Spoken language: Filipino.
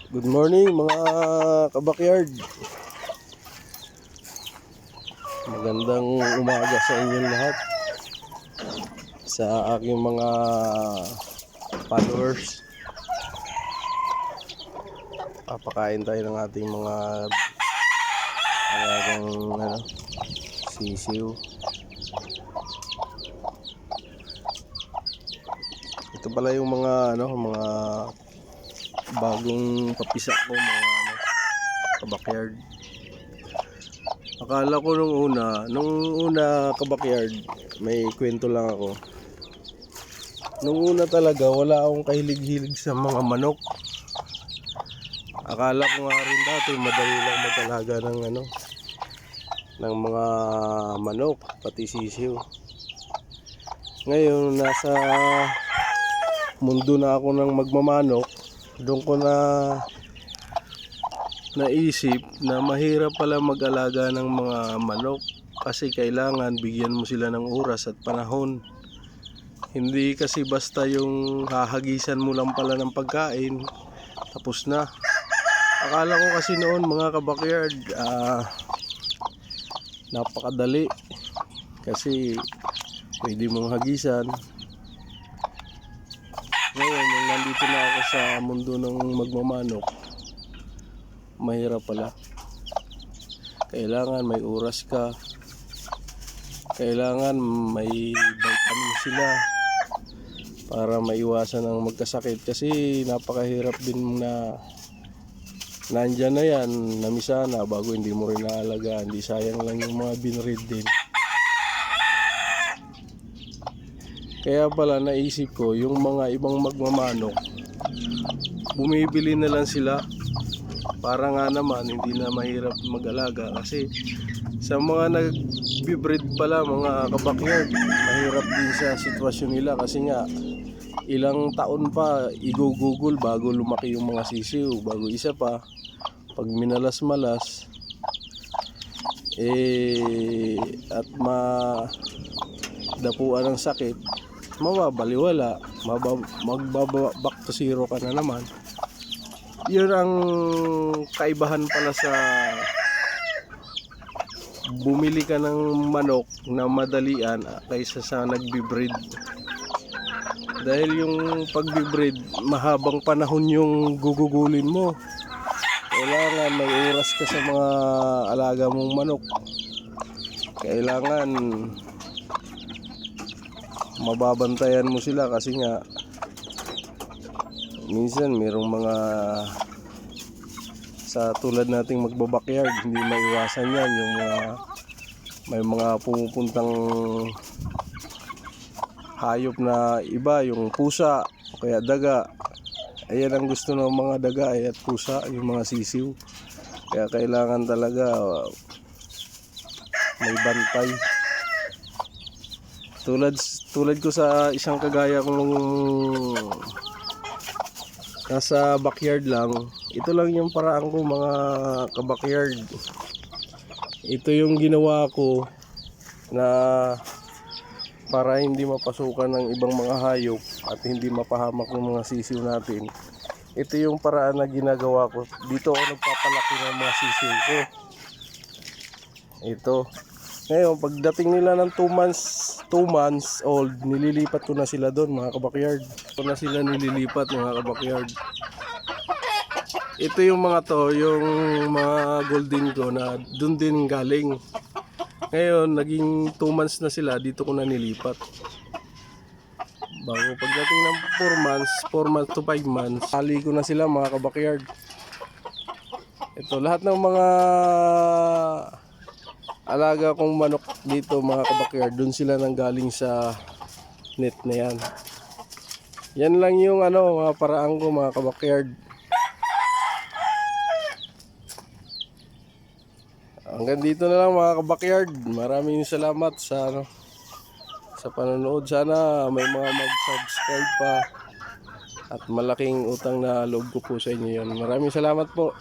Good morning mga kabakyard. Magandang umaga sa inyong lahat. Sa aking mga followers. Papakain tayo ng ating mga alagang sisiw. Ito pala yung mga mga bagong papisa ko, mga kabakyard. Akala ko nung una kabakyard, may kwento lang ako. Nung una talaga wala akong kahilig-hilig sa mga manok. Akala ko nga rin dati madali lang mag-alaga ng mga manok, pati sisiw. Ngayon nasa mundo na ako ng magmamanok, doon ko na naisip na mahirap pala mag-alaga ng mga manok kasi kailangan bigyan mo sila ng oras at panahon. Hindi kasi basta yung hahagisan mo lang pala ng pagkain tapos na. Akala ko kasi noon mga kabakyard, napakadali kasi pwede mong hagisan. Ngayon nung nandito na ako sa mundo ng magmamanok, mahirap pala. Kailangan may oras ka, kailangan may vitamin sila para maiwasan ang magkasakit kasi napakahirap din na nandyan na yan, namisa na bago hindi mo rin naalagaan. Hindi, sayang lang yung mga binread din. Kaya pala naisip ko yung mga ibang magmamanok, bumibili na lang sila para nga naman hindi na mahirap mag-alaga. Kasi sa mga nag-breed pala mga kabakyard, mahirap din sa sitwasyon nila kasi nga ilang taon pa igugugol bago lumaki yung mga sisiw. Bago isa pa, pag minalas-malas at madapuan ng sakit, mababaliwala, magbaba-back to zero ka na naman. Yun ang kaibahan pala sa bumili ka ng manok na madalian kaysa sa nagbi-breed. Dahil yung pagbi-breed, mahabang panahon yung gugugulin mo. Kailangan may oras ka sa mga alaga mong manok. Kailangan mababantayan mo sila kasi nga minsan mayroong mga sa tulad nating magbabakyard, hindi maiwasan yan yung may mga pumupuntang hayop na iba, yung pusa o kaya daga. Ayan ang gusto ng mga daga at pusa, yung mga sisiw. Kaya kailangan talaga may bantay. Tulad ko sa isang kagaya kong nasa backyard lang. Ito lang yung paraan ko mga kabakyard. Ito yung ginawa ko na para hindi mapasukan ng ibang mga hayop at hindi mapahamak ng mga sisiw natin. Ito yung paraan na ginagawa ko. Dito ako nagpapalaki ng mga sisiw ko. Ito. Ngayon, pagdating nila ng 2 months old, nililipat ko na sila doon mga kabakyard. Ito na sila nililipat mga kabakyard. Ito yung mga to, yung mga golden ko na doon din galing. Ngayon, naging 2 months na sila, dito ko na nilipat. Bago pagdating ng 4 months to 5 months, ali ko na sila mga kabakyard. Ito, lahat ng mga alaga kong manok dito mga kabakyard, doon sila nanggaling sa net na yan. Yan lang yung mga paraan ko mga kabakyard. Hanggang dito na lang mga kabakyard. Maraming salamat sa sa panonood. Sana may mga mag-subscribe pa. At malaking utang na loob ko po sa inyo yan. Maraming salamat po.